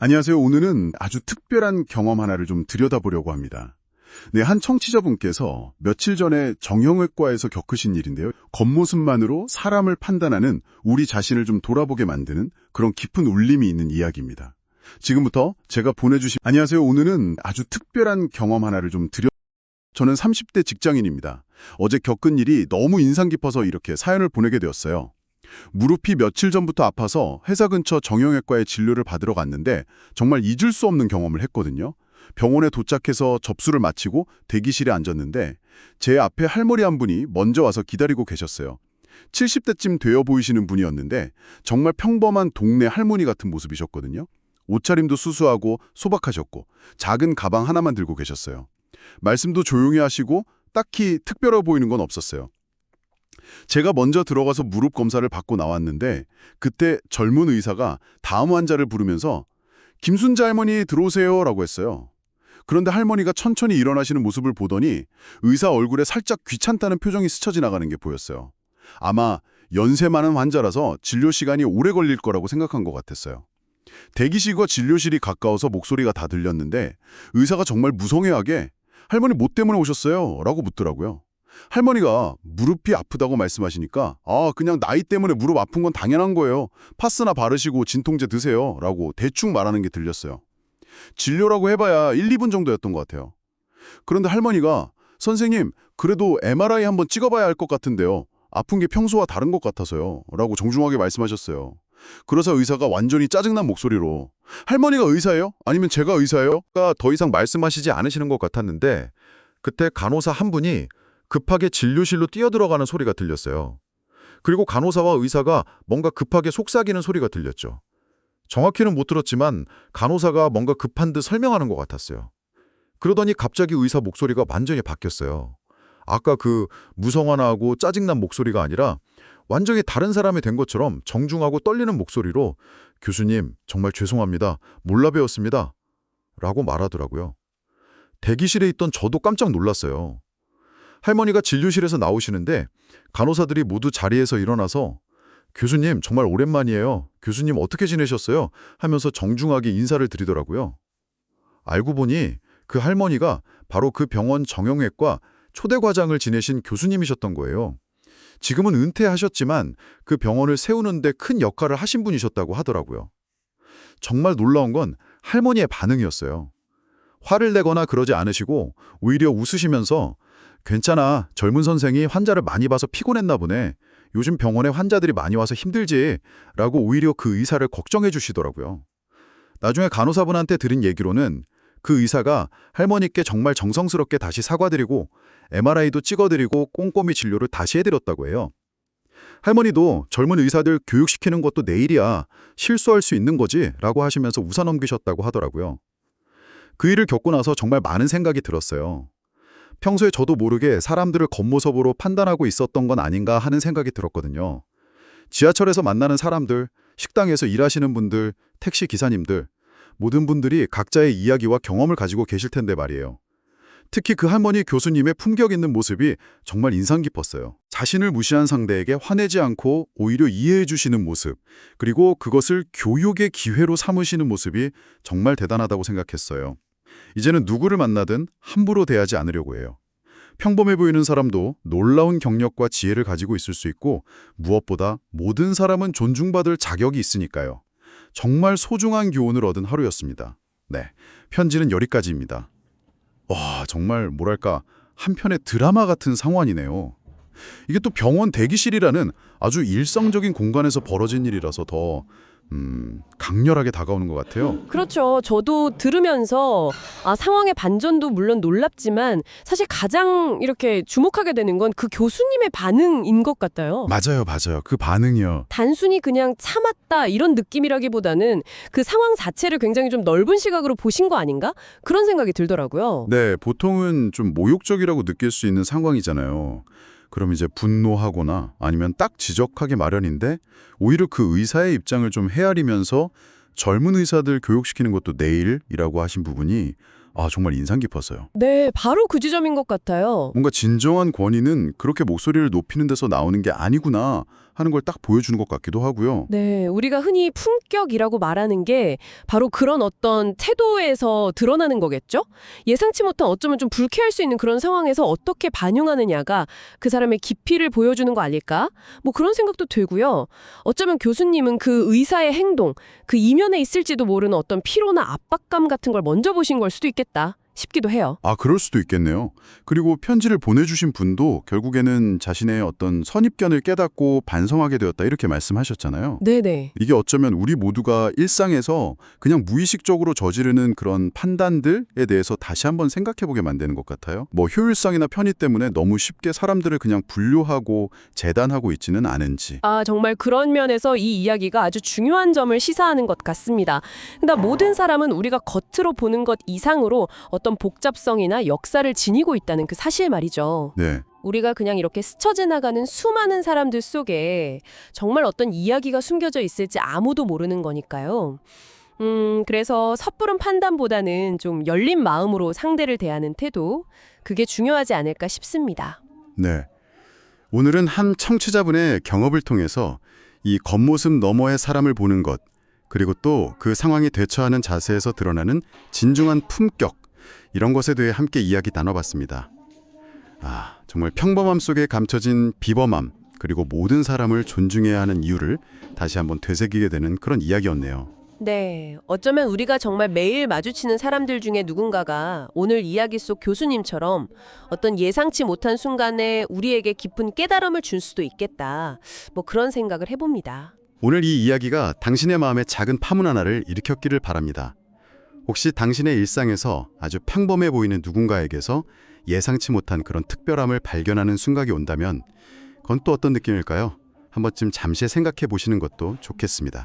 안녕하세요. 오늘은 아주 특별한 경험 하나를 좀 들여다보려고 합니다. 네, 한 청취자분께서 며칠 전에 정형외과에서 겪으신 일인데요. 겉모습만으로 사람을 판단하는 우리 자신을 좀 돌아보게 만드는 그런 깊은 울림이 있는 이야기입니다. 지금부터 제가 안녕하세요. 오늘은 아주 특별한 경험 하나를 좀 저는 30대 직장인입니다. 어제 겪은 일이 너무 인상 깊어서 이렇게 사연을 보내게 되었어요. 무릎이 며칠 전부터 아파서 회사 근처 정형외과에 진료를 받으러 갔는데 정말 잊을 수 없는 경험을 했거든요. 병원에 도착해서 접수를 마치고 대기실에 앉았는데 제 앞에 할머니 한 분이 먼저 와서 기다리고 계셨어요. 70대쯤 되어 보이시는 분이었는데 정말 평범한 동네 할머니 같은 모습이셨거든요. 옷차림도 수수하고 소박하셨고 작은 가방 하나만 들고 계셨어요. 말씀도 조용히 하시고 딱히 특별해 보이는 건 없었어요. 제가 먼저 들어가서 무릎 검사를 받고 나왔는데 그때 젊은 의사가 다음 환자를 부르면서 김순자 할머니 들어오세요 라고 했어요. 그런데 할머니가 천천히 일어나시는 모습을 보더니 의사 얼굴에 살짝 귀찮다는 표정이 스쳐 지나가는 게 보였어요. 아마 연세 많은 환자라서 진료 시간이 오래 걸릴 거라고 생각한 것 같았어요. 대기실과 진료실이 가까워서 목소리가 다 들렸는데 의사가 정말 무성의하게 할머니 뭐 때문에 오셨어요? 라고 묻더라고요. 할머니가 무릎이 아프다고 말씀하시니까 그냥 나이 때문에 무릎 아픈 건 당연한 거예요. 파스나 바르시고 진통제 드세요. 라고 대충 말하는 게 들렸어요. 진료라고 해봐야 1, 2분 정도였던 것 같아요. 그런데 할머니가 선생님 그래도 MRI 한번 찍어봐야 할 것 같은데요. 아픈 게 평소와 다른 것 같아서요. 라고 정중하게 말씀하셨어요. 그래서 의사가 완전히 짜증난 목소리로 할머니가 의사예요? 아니면 제가 의사예요? 더 이상 말씀하시지 않으시는 것 같았는데 그때 간호사 한 분이 급하게 진료실로 뛰어들어가는 소리가 들렸어요. 그리고 간호사와 의사가 뭔가 급하게 속삭이는 소리가 들렸죠. 정확히는 못 들었지만 간호사가 뭔가 급한 듯 설명하는 것 같았어요. 그러더니 갑자기 의사 목소리가 완전히 바뀌었어요. 아까 그 무성하고 짜증난 목소리가 아니라 완전히 다른 사람이 된 것처럼 정중하고 떨리는 목소리로 교수님 정말 죄송합니다. 몰라 배웠습니다. 라고 말하더라고요. 대기실에 있던 저도 깜짝 놀랐어요. 할머니가 진료실에서 나오시는데 간호사들이 모두 자리에서 일어나서 교수님 정말 오랜만이에요. 교수님 어떻게 지내셨어요? 하면서 정중하게 인사를 드리더라고요. 알고 보니 그 할머니가 바로 그 병원 정형외과 초대과장을 지내신 교수님이셨던 거예요. 지금은 은퇴하셨지만 그 병원을 세우는 데 큰 역할을 하신 분이셨다고 하더라고요. 정말 놀라운 건 할머니의 반응이었어요. 화를 내거나 그러지 않으시고 오히려 웃으시면서 괜찮아. 젊은 선생이 환자를 많이 봐서 피곤했나 보네. 요즘 병원에 환자들이 많이 와서 힘들지. 라고 오히려 그 의사를 걱정해 주시더라고요. 나중에 간호사분한테 들은 얘기로는 그 의사가 할머니께 정말 정성스럽게 다시 사과드리고 MRI도 찍어드리고 꼼꼼히 진료를 다시 해드렸다고 해요. 할머니도 젊은 의사들 교육시키는 것도 내 일이야. 실수할 수 있는 거지. 라고 하시면서 웃어넘기셨다고 하더라고요. 그 일을 겪고 나서 정말 많은 생각이 들었어요. 평소에 저도 모르게 사람들을 겉모습으로 판단하고 있었던 건 아닌가 하는 생각이 들었거든요. 지하철에서 만나는 사람들, 식당에서 일하시는 분들, 택시 기사님들, 모든 분들이 각자의 이야기와 경험을 가지고 계실 텐데 말이에요. 특히 그 할머니 교수님의 품격 있는 모습이 정말 인상 깊었어요. 자신을 무시한 상대에게 화내지 않고 오히려 이해해 주시는 모습, 그리고 그것을 교육의 기회로 삼으시는 모습이 정말 대단하다고 생각했어요. 이제는 누구를 만나든 함부로 대하지 않으려고 해요. 평범해 보이는 사람도 놀라운 경력과 지혜를 가지고 있을 수 있고 무엇보다 모든 사람은 존중받을 자격이 있으니까요. 정말 소중한 교훈을 얻은 하루였습니다. 네, 편지는 여기까지입니다. 와, 정말 뭐랄까 한편의 드라마 같은 상황이네요. 이게 또 병원 대기실이라는 아주 일상적인 공간에서 벌어진 일이라서 더 강렬하게 다가오는 것 같아요. 그렇죠. 저도 들으면서 상황의 반전도 물론 놀랍지만 사실 가장 이렇게 주목하게 되는 건 그 교수님의 반응인 것 같아요. 맞아요. 그 반응이요. 단순히 그냥 참았다 이런 느낌이라기보다는 그 상황 자체를 굉장히 좀 넓은 시각으로 보신 거 아닌가? 그런 생각이 들더라고요. 네, 보통은 좀 모욕적이라고 느낄 수 있는 상황이잖아요. 그럼 이제 분노하거나 아니면 딱 지적하기 마련인데 오히려 그 의사의 입장을 좀 헤아리면서 젊은 의사들 교육시키는 것도 내 일이라고 하신 부분이 정말 인상 깊었어요. 네, 바로 그 지점인 것 같아요. 뭔가 진정한 권위는 그렇게 목소리를 높이는 데서 나오는 게 아니구나 하는 걸 딱 보여주는 것 같기도 하고요. 네, 우리가 흔히 품격이라고 말하는 게 바로 그런 어떤 태도에서 드러나는 거겠죠? 예상치 못한 어쩌면 좀 불쾌할 수 있는 그런 상황에서 어떻게 반응하느냐가 그 사람의 깊이를 보여주는 거 아닐까? 뭐 그런 생각도 들고요. 어쩌면 교수님은 그 의사의 행동, 그 이면에 있을지도 모르는 어떤 피로나 압박감 같은 걸 먼저 보신 걸 수도 있겠다 싶기도 해요. 아, 그럴 수도 있겠네요. 그리고 편지를 보내주신 분도 결국에는 자신의 어떤 선입견을 깨닫고 반성하게 되었다 이렇게 말씀하셨잖아요. 네네. 이게 어쩌면 우리 모두가 일상에서 그냥 무의식적으로 저지르는 그런 판단들에 대해서 다시 한번 생각해보게 만드는 것 같아요. 뭐 효율성이나 편의 때문에 너무 쉽게 사람들을 그냥 분류하고 재단하고 있지는 않은지. 아, 정말 그런 면에서 이 이야기가 아주 중요한 점을 시사하는 것 같습니다. 근데 모든 사람은 우리가 겉으로 보는 것 이상으로 어떤 복잡성이나 역사를 지니고 있다는 그 사실 말이죠. 네. 우리가 그냥 이렇게 스쳐 지나가는 수많은 사람들 속에 정말 어떤 이야기가 숨겨져 있을지 아무도 모르는 거니까요. 그래서 섣부른 판단보다는 좀 열린 마음으로 상대를 대하는 태도, 그게 중요하지 않을까 싶습니다. 네. 오늘은 한 청취자분의 경험을 통해서 이 겉모습 너머의 사람을 보는 것, 그리고 또 그 상황에 대처하는 자세에서 드러나는 진중한 품격, 이런 것에 대해 함께 이야기 나눠봤습니다. 아, 정말 평범함 속에 감춰진 비범함, 그리고 모든 사람을 존중해야 하는 이유를 다시 한번 되새기게 되는 그런 이야기였네요. 네, 어쩌면 우리가 정말 매일 마주치는 사람들 중에 누군가가 오늘 이야기 속 교수님처럼 어떤 예상치 못한 순간에 우리에게 깊은 깨달음을 줄 수도 있겠다. 뭐 그런 생각을 해봅니다. 오늘 이 이야기가 당신의 마음에 작은 파문 하나를 일으켰기를 바랍니다. 혹시 당신의 일상에서 아주 평범해 보이는 누군가에게서 예상치 못한 그런 특별함을 발견하는 순간이 온다면 그건 또 어떤 느낌일까요? 한 번쯤 잠시 생각해 보시는 것도 좋겠습니다.